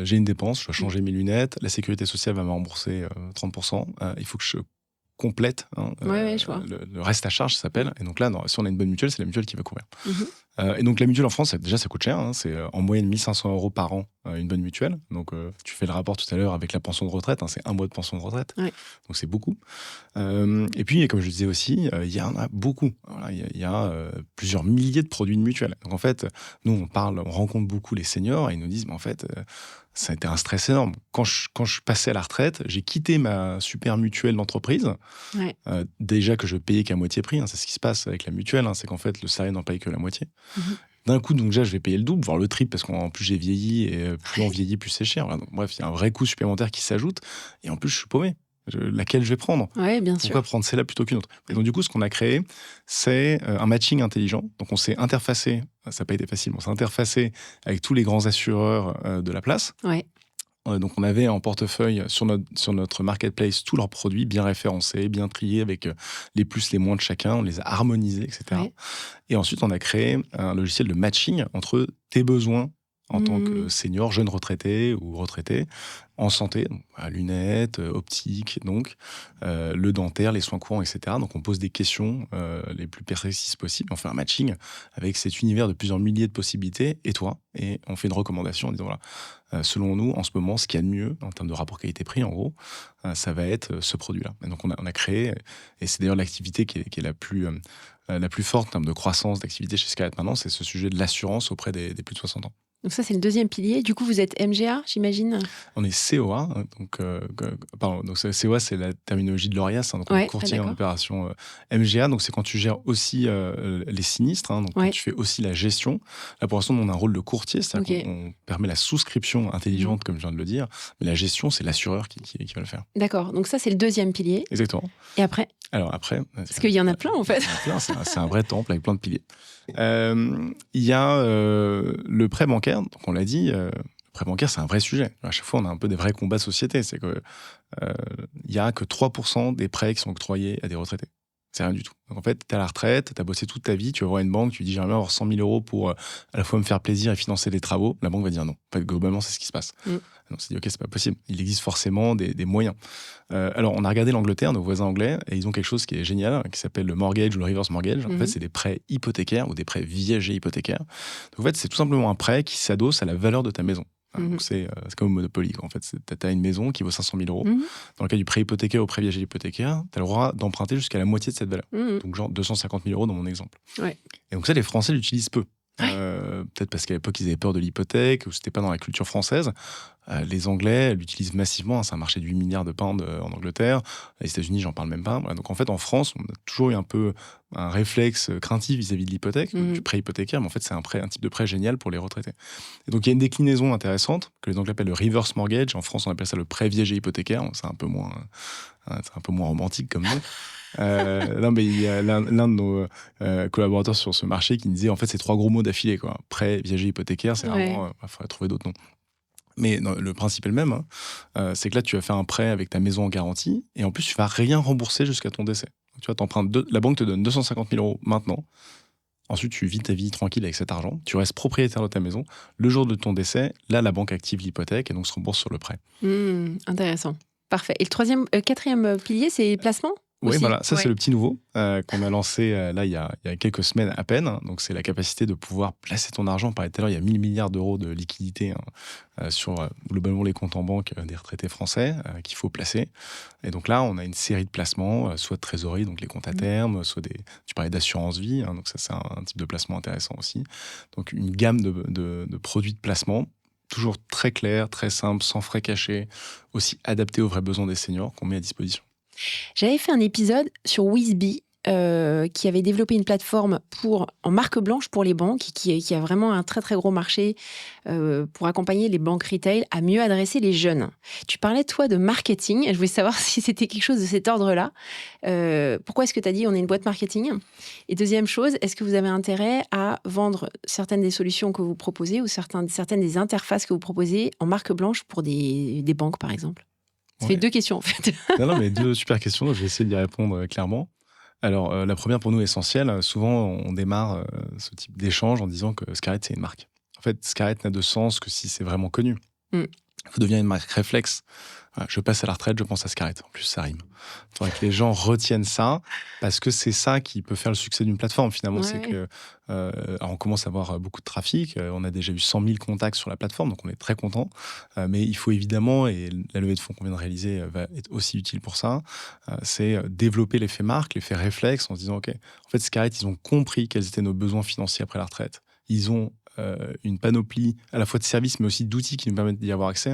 j'ai une dépense, je dois changer mes lunettes, la sécurité sociale va me rembourser 30%. Il faut que je complète je vois. le reste à charge, ça s'appelle. Et donc là, si on a une bonne mutuelle, c'est la mutuelle qui va couvrir. Et donc la mutuelle en France, déjà, ça coûte cher. C'est en moyenne 1 500 € par an, une bonne mutuelle. Donc tu fais le rapport tout à l'heure avec la pension de retraite. C'est 1 mois de pension de retraite. Donc c'est beaucoup. Et puis, comme je disais aussi, il y en a beaucoup. Voilà, il y a plusieurs milliers de produits de mutuelle. Donc en fait, nous, on rencontre beaucoup les seniors et ils nous disent, mais en fait... ça a été un stress énorme. Quand je suis passé à la retraite, j'ai quitté ma super mutuelle d'entreprise. Déjà que je payais qu'à moitié prix. C'est ce qui se passe avec la mutuelle. C'est qu'en fait, le salarié n'en paye que la moitié. D'un coup, donc déjà, je vais payer le double, voire le triple, parce qu'en plus, j'ai vieilli. Et plus on vieillit, plus c'est cher. Voilà. Donc, bref, il y a un vrai coût supplémentaire qui s'ajoute. Et en plus, je suis paumé. Laquelle je vais prendre? Bien sûr. Pourquoi prendre celle-là plutôt qu'une autre? Et donc, du coup, ce qu'on a créé, c'est un matching intelligent. Donc, on s'est interfacé, ça n'a pas été facile, mais on s'est interfacé avec tous les grands assureurs de la place. Donc, on avait en portefeuille sur notre marketplace tous leurs produits bien référencés, bien triés, avec les plus, les moins de chacun. On les a harmonisés, etc. Et ensuite, on a créé un logiciel de matching entre tes besoins en tant que senior, jeune retraité ou retraité, en santé, donc, lunettes, optique, donc le dentaire, les soins courants, etc. Donc on pose des questions les plus précises possibles. On fait un matching avec cet univers de plusieurs milliers de possibilités et toi, et on fait une recommandation en disant voilà, selon nous, en ce moment, ce qu'il y a de mieux en termes de rapport qualité-prix, en gros, ça va être ce produit-là. Et donc on a créé, et c'est d'ailleurs l'activité qui est la plus forte en termes de croissance d'activité chez Scarlett maintenant, c'est ce sujet de l'assurance auprès des plus de 60 ans. Donc ça, c'est le deuxième pilier. Du coup, vous êtes MGA, j'imagine? On est COA, donc COA, c'est la terminologie de l'ORIAS, donc on est courtier en opération MGA, donc c'est quand tu gères aussi les sinistres, donc quand tu fais aussi la gestion. Là, pour l'instant, on a un rôle de courtier, c'est-à-dire qu'on permet la souscription intelligente, comme je viens de le dire, mais la gestion, c'est l'assureur qui va le faire. D'accord, donc ça, c'est le deuxième pilier. Exactement. Et après? Alors après... Parce qu'il y en a plein, en fait. C'est un vrai temple avec plein de piliers. Il y a le prêt bancaire, donc on l'a dit, le prêt bancaire, c'est un vrai sujet. À chaque fois, on a un peu des vrais combats de société. C'est que il n'y a que 3% des prêts qui sont octroyés à des retraités. C'est rien du tout. Donc en fait, tu es à la retraite, tu as bossé toute ta vie, tu vas voir une banque, tu dis j'aimerais avoir 100 000 euros pour à la fois me faire plaisir et financer des travaux. La banque va dire non. En fait, globalement, c'est ce qui se passe. Donc c'est dit ok, c'est pas possible. Il existe forcément des moyens. Alors on a regardé l'Angleterre, nos voisins anglais, et ils ont quelque chose qui est génial, qui s'appelle le mortgage ou le reverse mortgage. En fait, c'est des prêts hypothécaires ou des prêts viagers hypothécaires. Donc en fait, c'est tout simplement un prêt qui s'adosse à la valeur de ta maison. Donc c'est comme au Monopoly. En fait, tu as une maison qui vaut 500 000 euros. Dans le cas du prêt hypothécaire ou prêt viager hypothécaire, tu as le droit d'emprunter jusqu'à la moitié de cette valeur. Donc genre 250 000 euros dans mon exemple. Et donc ça, les Français l'utilisent peu. Peut-être parce qu'à l'époque, ils avaient peur de l'hypothèque ou c'était pas dans la culture française. Les Anglais l'utilisent massivement. C'est un marché de 8 milliards de pounds en Angleterre. Les États-Unis, j'en parle même pas. Voilà. Donc en fait, en France, on a toujours eu un peu un réflexe craintif vis-à-vis de l'hypothèque, du prêt hypothécaire, mais en fait, c'est un type de prêt génial pour les retraités. Et donc il y a une déclinaison intéressante que les Anglais appellent le reverse mortgage. En France, on appelle ça le prêt viager hypothécaire. C'est un peu moins romantique comme nom. Non, mais il y a l'un de nos collaborateurs sur ce marché qui me disait en fait c'est 3 gros mots d'affilée, quoi. Prêt, viager, hypothécaire, c'est vraiment il faudrait trouver d'autres noms. Mais non, le principe est le même, c'est que là tu vas faire un prêt avec ta maison en garantie et en plus tu vas rien rembourser jusqu'à ton décès. Donc, tu vois, la banque te donne 250 000 euros maintenant. Ensuite, tu vis ta vie tranquille avec cet argent. Tu restes propriétaire de ta maison. Le jour de ton décès, là, la banque active l'hypothèque et donc se rembourse sur le prêt. Intéressant. Parfait. Et le quatrième pilier, c'est placement? Oui, voilà, ça c'est le petit nouveau qu'on a lancé là il y a quelques semaines à peine. Donc c'est la capacité de pouvoir placer ton argent. On parlait tout à l'heure, il y a 1000 milliards d'euros de liquidités sur globalement les comptes en banque des retraités français qu'il faut placer. Et donc là, on a une série de placements, soit de trésorerie, donc les comptes à terme, soit tu parlais d'assurance vie, donc ça c'est un type de placement intéressant aussi. Donc une gamme de produits de placement, toujours très clair, très simple, sans frais cachés, aussi adapté aux vrais besoins des seniors qu'on met à disposition. J'avais fait un épisode sur Wizbee qui avait développé une plateforme en marque blanche pour les banques qui a vraiment un très très gros marché pour accompagner les banques retail à mieux adresser les jeunes. Tu parlais toi de marketing et je voulais savoir si c'était quelque chose de cet ordre-là. Pourquoi est-ce que tu as dit on est une boîte marketing? Et deuxième chose, est-ce que vous avez intérêt à vendre certaines des solutions que vous proposez ou certaines des interfaces que vous proposez en marque blanche pour des banques par exemple? Ça fait 2 questions en fait. Non, mais 2 super questions. Je vais essayer d'y répondre clairement. Alors, la première pour nous essentielle, souvent on démarre ce type d'échange en disant que Scarlett c'est une marque. En fait, Scarlett n'a de sens que si c'est vraiment connu. Ça devient une marque réflexe. Je passe à la retraite, je pense à Scarlett. En plus, ça rime. Il faudrait que les gens retiennent ça, parce que c'est ça qui peut faire le succès d'une plateforme, finalement. C'est que, alors on commence à avoir beaucoup de trafic. On a déjà eu 100 000 contacts sur la plateforme, donc on est très content. Mais il faut évidemment, et la levée de fonds qu'on vient de réaliser va être aussi utile pour ça, c'est développer l'effet marque, l'effet réflexe, en se disant, OK, en fait, Scarlett, ils ont compris quels étaient nos besoins financiers après la retraite. Ils ont une panoplie à la fois de services, mais aussi d'outils qui nous permettent d'y avoir accès,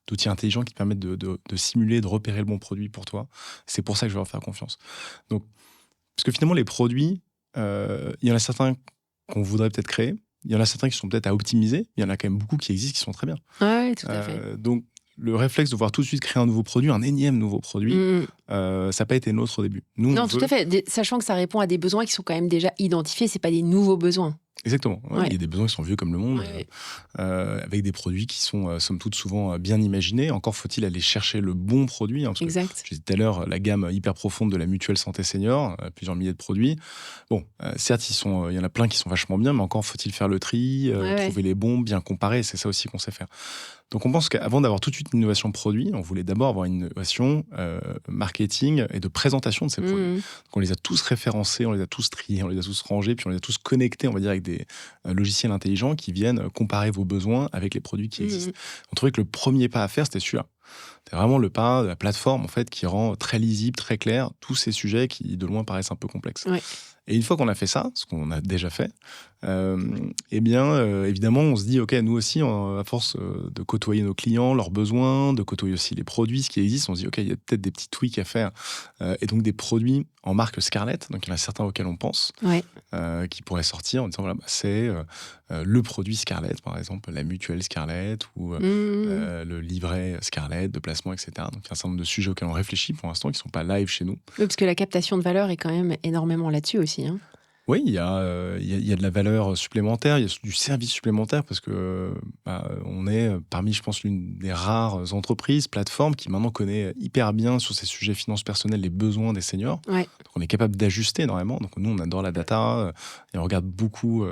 d'outils intelligents qui te permettent de simuler, de repérer le bon produit pour toi. C'est pour ça que je vais leur faire confiance. Donc, parce que finalement, les produits, il y en a certains qu'on voudrait peut-être créer, il y en a certains qui sont peut-être à optimiser, il y en a quand même beaucoup qui existent, qui sont très bien. Oui, tout à fait. Donc, le réflexe de voir tout de suite créer un nouveau produit, un énième nouveau produit, ça n'a pas été nôtre au début. Tout à fait. Sachant que ça répond à des besoins qui sont quand même déjà identifiés, ce n'est pas des nouveaux besoins. Exactement. Ouais, Ouais. il y a des besoins qui sont vieux comme le monde, Ouais. avec des produits qui sont, somme toute, souvent bien imaginés. Encore faut-il aller chercher le bon produit, hein, parce que Exact. je disais tout à l'heure, la gamme hyper profonde de la Mutuelle Santé Senior, plusieurs milliers de produits. Bon, certes, il y en a plein qui sont vachement bien, mais encore faut-il faire le tri, Ouais, ouais. trouver les bons, bien comparer. C'est ça aussi qu'on sait faire. Donc on pense qu'avant d'avoir tout de suite une innovation produit, on voulait d'abord avoir une innovation marketing et de présentation de ces produits. Mmh. Donc on les a tous référencés, on les a tous triés, on les a tous rangés, puis on les a tous connectés, on va dire, avec des logiciels intelligents qui viennent comparer vos besoins avec les produits qui existent. On trouvait que le premier pas à faire, c'était celui-là. C'est vraiment le pas de la plateforme en fait qui rend très lisible, très clair tous ces sujets qui de loin paraissent un peu complexes. Ouais. Et une fois qu'on a fait ça, ce qu'on a déjà fait, évidemment, on se dit, ok, nous aussi, à force de côtoyer nos clients, leurs besoins, de côtoyer aussi les produits, ce qui existe, on se dit, ok, il y a peut-être des petits tweaks à faire, et donc des produits en marque Scarlett, donc il y en a certains auxquels on pense, Ouais. qui pourraient sortir en disant, voilà, c'est le produit Scarlett, par exemple, la mutuelle Scarlett ou le livret Scarlett de placement, etc. Donc il y a un certain nombre de sujets auxquels on réfléchit pour l'instant, qui ne sont pas live chez nous. Oui, parce que la captation de valeur est quand même énormément là-dessus aussi, hein. Oui, il y a de la valeur supplémentaire, il y a du service supplémentaire parce que on est parmi, je pense, l'une des rares entreprises, plateformes qui maintenant connaît hyper bien sur ces sujets finances personnelles les besoins des seniors. Ouais. Donc on est capable d'ajuster énormément. Donc nous, on adore la data et on regarde beaucoup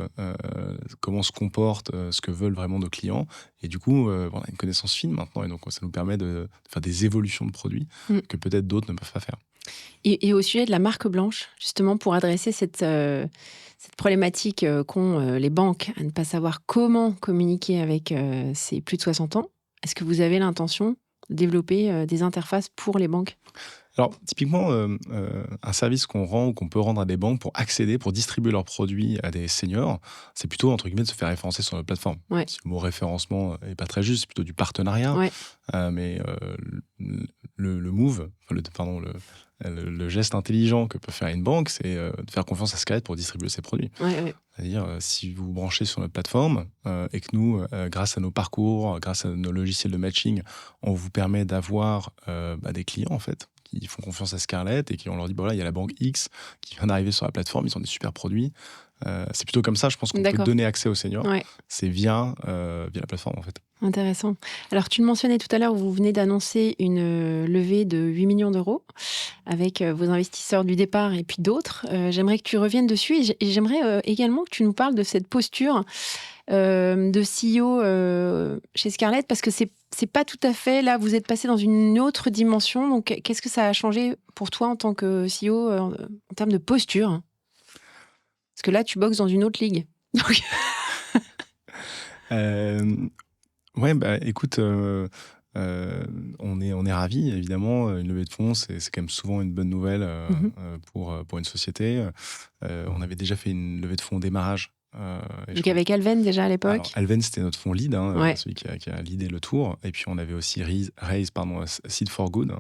comment se comportent, ce que veulent vraiment nos clients. Et du coup, on a une connaissance fine maintenant et donc ça nous permet de faire des évolutions de produits que peut-être d'autres ne peuvent pas faire. Et au sujet de la marque blanche, justement, pour adresser cette problématique qu'ont les banques à ne pas savoir comment communiquer avec ces plus de 60 ans, est-ce que vous avez l'intention de développer des interfaces pour les banques ? Alors, typiquement, un service qu'on rend ou qu'on peut rendre à des banques pour accéder, pour distribuer leurs produits à des seniors, c'est plutôt, entre guillemets, de se faire référencer sur notre plateforme. Ouais. Si le mot référencement n'est pas très juste, c'est plutôt du partenariat. Ouais. Mais le move, le geste intelligent que peut faire une banque, c'est de faire confiance à Scarlett pour distribuer ses produits. Ouais. C'est-à-dire, si vous vous branchez sur notre plateforme et que nous, grâce à nos parcours, grâce à nos logiciels de matching, on vous permet d'avoir des clients, en fait, qui font confiance à Scarlett et qui on leur dit, voilà, il y a la banque X qui vient d'arriver sur la plateforme, ils ont des super produits. C'est plutôt comme ça, je pense qu'on peut D'accord. donner accès aux seniors. Ouais. C'est via la plateforme, en fait. Intéressant. Alors, tu le mentionnais tout à l'heure, vous venez d'annoncer une levée de 8 millions d'euros avec vos investisseurs du départ et puis d'autres. J'aimerais que tu reviennes dessus et j'aimerais également que tu nous parles de cette posture de CEO chez Scarlett, parce que c'est pas tout à fait, là, vous êtes passé dans une autre dimension. Donc, qu'est-ce que ça a changé pour toi en tant que CEO en termes de posture ? Parce que là, tu boxes dans une autre ligue. Donc... Ouais, écoute, on est ravis, évidemment. Une levée de fonds, c'est quand même souvent une bonne nouvelle pour une société. On avait déjà fait une levée de fonds au démarrage. Donc avec Alven déjà à l'époque. Alors, Alven, c'était notre fonds lead, Ouais. celui qui a leadé le tour. Et puis on avait aussi Raise, Seed for Good,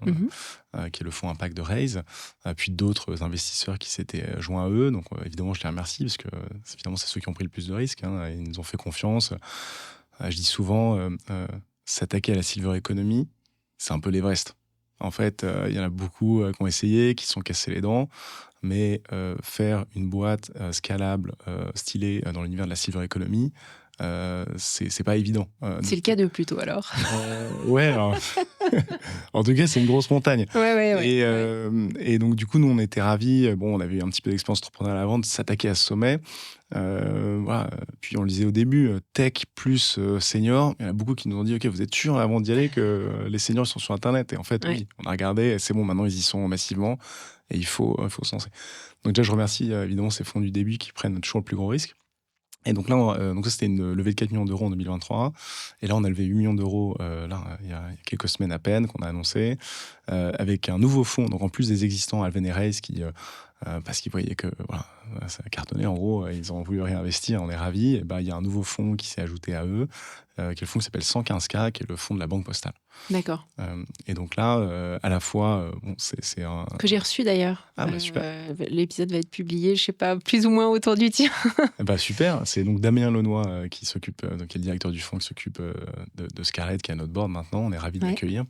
qui est le fonds impact de Raise. Puis d'autres investisseurs qui s'étaient joints à eux. Donc évidemment, je les remercie parce que évidemment, c'est ceux qui ont pris le plus de risques. Ils nous ont fait confiance. Je dis souvent, s'attaquer à la silver economy, c'est un peu l'Everest. En fait, il y en a beaucoup qui ont essayé, qui se sont cassés les dents. Mais faire une boîte scalable, stylée dans l'univers de la silver economy, c'est pas évident. C'est le cas de plutôt alors. Ouais, alors, en tout cas, c'est une grosse montagne. Ouais. Et donc, du coup, nous, on était ravis. Bon, on avait eu un petit peu d'expérience entrepreneuriale avant de s'attaquer à ce sommet. Voilà. Puis, on le disait au début, tech plus senior. Il y en a beaucoup qui nous ont dit, OK, vous êtes sûr avant d'y aller que les seniors sont sur Internet? Et en fait, oui, on a regardé, c'est bon, maintenant, ils y sont massivement. Et il faut se lancer. Donc déjà, je remercie évidemment ces fonds du début qui prennent toujours le plus gros risque. Et donc là, ça c'était une levée de 4 millions d'euros en 2023. Et là, on a levé 8 millions d'euros il y a quelques semaines à peine qu'on a annoncé, avec un nouveau fonds, donc en plus des existants Alven et Raise, parce qu'ils voyaient que voilà, ça a cartonné en gros, ils ont voulu réinvestir, on est ravis. Et il y a un nouveau fonds qui s'est ajouté à eux, qui est le fonds qui s'appelle 115K, qui est le fonds de la Banque Postale. D'accord. Et donc là, à la fois, c'est un... Que j'ai reçu d'ailleurs. Super. L'épisode va être publié, je sais pas, plus ou moins autour du tien. Super. C'est donc Damien Launois qui s'occupe, qui est le directeur du fonds, qui s'occupe de Scarlett, qui est à notre board maintenant. On est ravis de l'accueillir.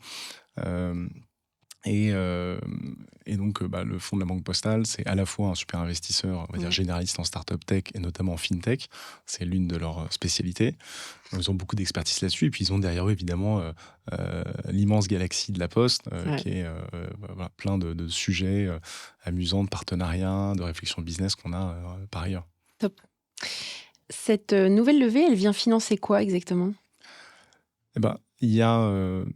Et donc, que le fonds de la Banque Postale, c'est à la fois un super investisseur, on va dire généraliste en start-up tech et notamment en fintech. C'est l'une de leurs spécialités. Ils ont beaucoup d'expertise là-dessus. Et puis, ils ont derrière eux, évidemment, l'immense galaxie de la Poste, qui est plein de sujets amusants, de partenariats, de réflexion business qu'on a par ailleurs. Top. Cette nouvelle levée, elle vient financer quoi exactement ? Il y a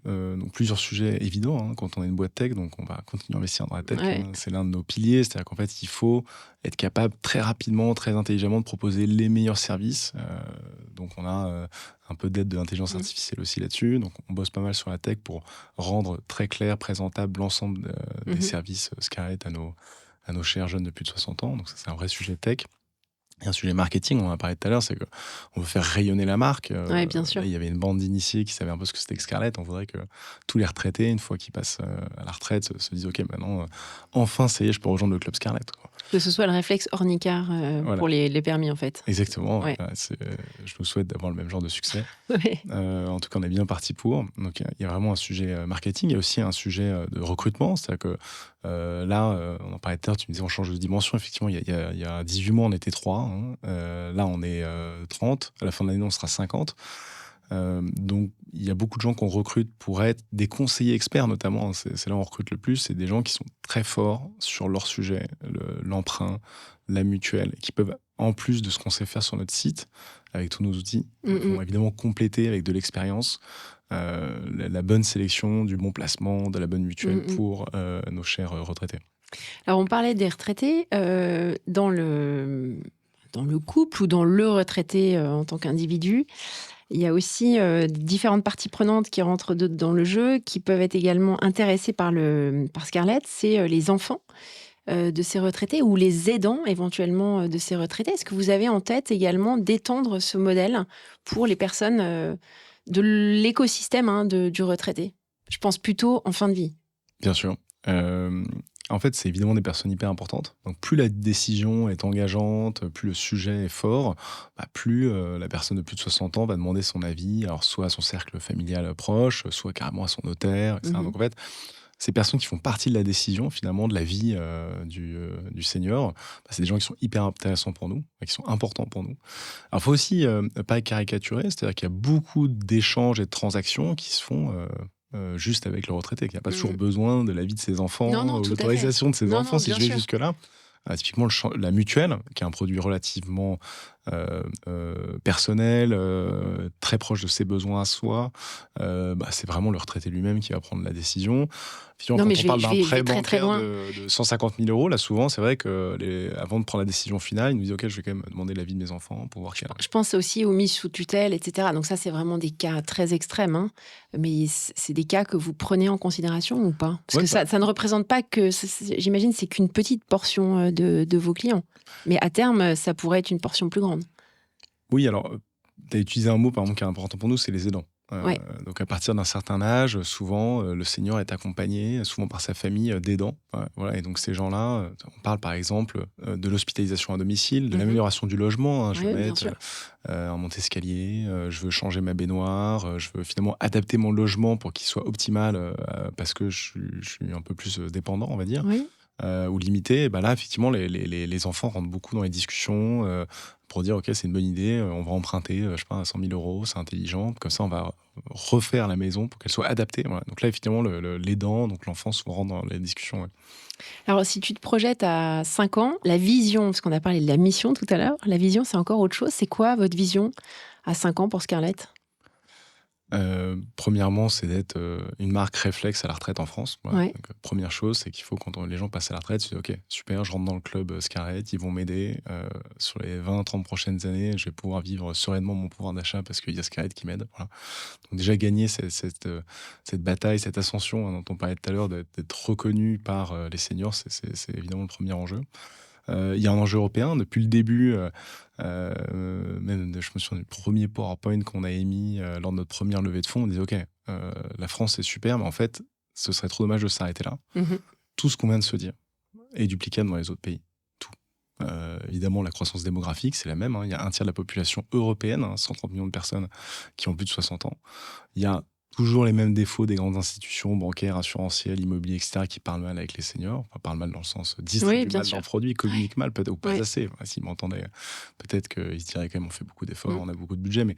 donc plusieurs sujets évidents quand on est une boîte tech, donc on va continuer à investir dans la tech. C'est l'un de nos piliers, c'est-à-dire qu'en fait, il faut être capable très rapidement, très intelligemment de proposer les meilleurs services. Donc on a un peu d'aide de l'intelligence artificielle aussi là-dessus. Donc on bosse pas mal sur la tech pour rendre très clair, présentable l'ensemble des services Scarlett à nos chers jeunes de plus de 60 ans. Donc ça, c'est un vrai sujet tech. Et un sujet marketing, on en a parlé tout à l'heure, c'est qu'on veut faire rayonner la marque. Bien sûr. Là, il y avait une bande d'initiés qui savaient un peu ce que c'était que Scarlett. On voudrait que tous les retraités, une fois qu'ils passent à la retraite, se disent « Ok, maintenant, enfin, ça y est, je peux rejoindre le club Scarlett. » Que ce soit le réflexe ornicard pour les permis, en fait. Exactement. Je nous souhaite d'avoir le même genre de succès. En tout cas, on est bien parti pour. Donc, il y a vraiment un sujet marketing. Il y a aussi un sujet de recrutement. C'est-à-dire que là, on en parlait tout à l'heure, tu me disais on change de dimension. Effectivement, il y a 18 mois, on était 3. Là, on est 30. À la fin de l'année, on sera 50. Donc, il y a beaucoup de gens qu'on recrute pour être des conseillers experts, notamment. C'est là où on recrute le plus. C'est des gens qui sont très forts sur leur sujet, l'emprunt, la mutuelle, qui peuvent, en plus de ce qu'on sait faire sur notre site, avec tous nos outils, vont évidemment compléter avec de l'expérience la bonne sélection, du bon placement, de la bonne mutuelle pour nos chers retraités. Alors, on parlait des retraités. Dans le couple ou dans le retraité en tant qu'individu, il y a aussi différentes parties prenantes qui rentrent dans le jeu, qui peuvent être également intéressées par Scarlett. C'est les enfants de ces retraités ou les aidants éventuellement de ces retraités. Est-ce que vous avez en tête également d'étendre ce modèle pour les personnes de l'écosystème du retraité ? Je pense plutôt en fin de vie. Bien sûr. En fait, c'est évidemment des personnes hyper importantes. Donc, plus la décision est engageante, plus le sujet est fort, plus la personne de plus de 60 ans va demander son avis, alors soit à son cercle familial proche, soit carrément à son notaire, etc. Donc, en fait, ces personnes qui font partie de la décision, finalement, de la vie du senior, c'est des gens qui sont hyper intéressants pour nous, qui sont importants pour nous. Alors, il faut aussi pas caricaturer, c'est-à-dire qu'il y a beaucoup d'échanges et de transactions qui se font juste avec le retraité, qui n'a pas toujours besoin de l'avis de ses enfants, ou l'autorisation de ses enfants, si je vais jusque-là. Typiquement, la mutuelle, qui est un produit relativement personnel, très proche de ses besoins à soi, c'est vraiment le retraité lui-même qui va prendre la décision. Quand on parle d'un prêt bancaire de 150 000 euros, là souvent c'est vrai qu'avant de prendre la décision finale, ils nous disent ok, je vais quand même demander l'avis de mes enfants pour voir. Je pense aussi aux mises sous tutelle, etc. Donc ça c'est vraiment des cas très extrêmes, mais c'est des cas que vous prenez en considération ou pas ? Parce que ça ne représente pas que, j'imagine, c'est qu'une petite portion de vos clients. Mais à terme, ça pourrait être une portion plus grande. Oui, alors, tu as utilisé un mot par exemple qui est important pour nous, c'est les aidants. Donc à partir d'un certain âge, souvent, le senior est accompagné, souvent par sa famille, d'aidants. Voilà. Et donc ces gens-là, on parle par exemple de l'hospitalisation à domicile, de l'amélioration du logement. Je veux mettre un monte-escalier, je veux changer ma baignoire, je veux finalement adapter mon logement pour qu'il soit optimal parce que je suis un peu plus dépendant, on va dire. Ou limité. Là, effectivement, les enfants rentrent beaucoup dans les discussions pour dire ok, c'est une bonne idée, on va emprunter, je sais pas, 100 000 euros, c'est intelligent, comme ça on va refaire la maison pour qu'elle soit adaptée. Voilà. Donc là, effectivement, l'aidant, donc l'enfant, souvent rentre dans les discussions. Alors, si tu te projettes à 5 ans, la vision, parce qu'on a parlé de la mission tout à l'heure, la vision, c'est encore autre chose. C'est quoi votre vision à 5 ans pour Scarlett ? Premièrement, c'est d'être une marque réflexe à la retraite en France. Voilà. Donc, première chose, c'est qu'il faut, quand les gens passent à la retraite, se dire ok, super, je rentre dans le club Scarlett, ils vont m'aider. Sur les 20-30 prochaines années, je vais pouvoir vivre sereinement mon pouvoir d'achat parce qu'il y a Scarlett qui m'aide. Voilà. Donc déjà, gagner cette bataille, cette ascension dont on parlait tout à l'heure, d'être reconnu par les seniors, c'est évidemment le premier enjeu. Il y a un enjeu européen. Depuis le début, même je me souviens du premier PowerPoint qu'on a émis lors de notre première levée de fonds, on disait ok, la France c'est super, mais en fait, ce serait trop dommage de s'arrêter là. Tout ce qu'on vient de se dire est duplicable dans les autres pays. Tout. Évidemment, la croissance démographique, c'est la même. Il y a un tiers de la population européenne, 130 millions de personnes qui ont plus de 60 ans. Il y a toujours les mêmes défauts des grandes institutions bancaires, assurantielles, immobilières, etc., qui parlent mal avec les seniors. Enfin, parlent mal dans le sens distribuent mal leurs produits, communiquent mal, peut-être, ou pas assez. Enfin, s'ils m'entendaient, peut-être qu'ils se diraient quand même on fait beaucoup d'efforts, on a beaucoup de budget, mais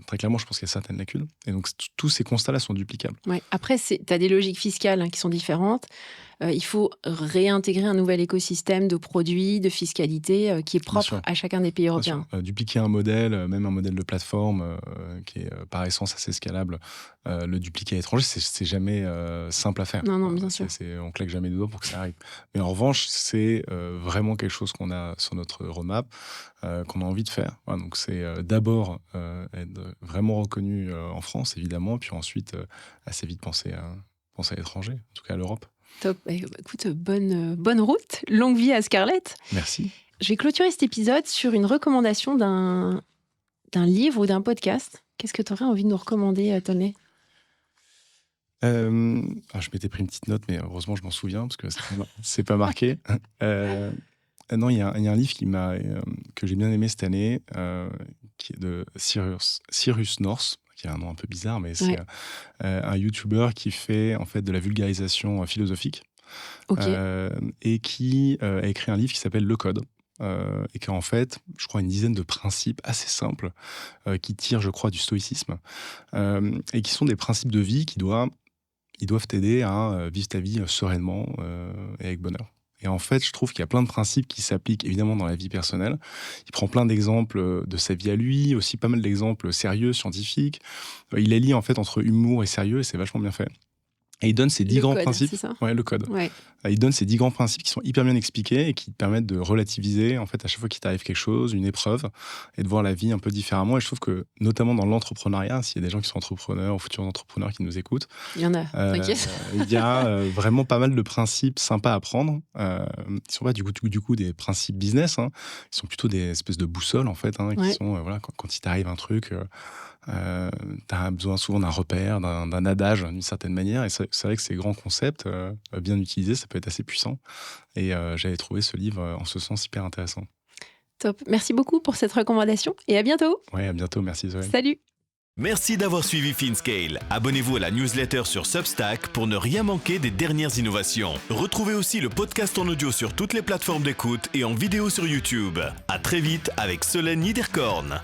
très clairement, je pense qu'il y a certaines lacunes. Et donc, tous ces constats-là sont duplicables. Ouais. Après, tu as des logiques fiscales qui sont différentes. Il faut réintégrer un nouvel écosystème de produits, de fiscalité qui est propre à chacun des pays européens. Dupliquer un modèle, même un modèle de plateforme qui est par essence assez scalable, le dupliquer à l'étranger, c'est jamais simple à faire. Non, bien sûr. On claque jamais des doigts pour que ça arrive. Mais en revanche, c'est vraiment quelque chose qu'on a sur notre roadmap, qu'on a envie de faire. Voilà, donc c'est d'abord être vraiment reconnu en France, évidemment, puis ensuite assez vite penser à l'étranger, en tout cas à l'Europe. Top. Écoute, bonne route. Longue vie à Scarlett. Merci. Je vais clôturer cet épisode sur une recommandation d'un livre ou d'un podcast. Qu'est-ce que tu aurais envie de nous recommander, Tonley ? Je m'étais pris une petite note, mais heureusement, je m'en souviens, parce que c'est pas marqué. Non, il y a un livre que j'ai bien aimé cette année, qui est de Cyrus North, qui a un nom un peu bizarre, mais c'est un YouTuber qui fait en fait de la vulgarisation philosophique, et qui a écrit un livre qui s'appelle Le Code, et qui a en fait, je crois, une dizaine de principes assez simples qui tirent, je crois, du stoïcisme, et qui sont des principes de vie qui doivent t'aider à vivre ta vie sereinement et avec bonheur. Et en fait, je trouve qu'il y a plein de principes qui s'appliquent évidemment dans la vie personnelle. Il prend plein d'exemples de sa vie à lui, aussi pas mal d'exemples sérieux, scientifiques. Il les lie en fait entre humour et sérieux, et c'est vachement bien fait. Et il donne ces 10 grands principes. C'est ça ? Ouais, le code. Ouais. Il donne ces 10 grands principes qui sont hyper bien expliqués et qui te permettent de relativiser en fait à chaque fois qu'il t'arrive quelque chose, une épreuve, et de voir la vie un peu différemment. Et je trouve que, notamment dans l'entrepreneuriat, s'il y a des gens qui sont entrepreneurs ou futurs entrepreneurs qui nous écoutent, il y en a, t'inquiète. Il y a vraiment pas mal de principes sympas à prendre. Ils ne sont pas du coup des principes business, ils sont plutôt des espèces de boussoles en fait, qui sont quand il t'arrive un truc. Tu as besoin souvent d'un repère, d'un adage d'une certaine manière, et c'est vrai que ces grands concepts bien utilisés, ça peut être assez puissant, et j'avais trouvé ce livre en ce sens hyper intéressant. Top, merci beaucoup pour cette recommandation et à bientôt. Ouais, à bientôt, merci Zoé. Salut. Merci d'avoir suivi FinScale. Abonnez-vous à la newsletter sur Substack pour ne rien manquer des dernières innovations. Retrouvez aussi le podcast en audio sur toutes les plateformes d'écoute et en vidéo sur YouTube. À très vite avec Solène Niederkorn.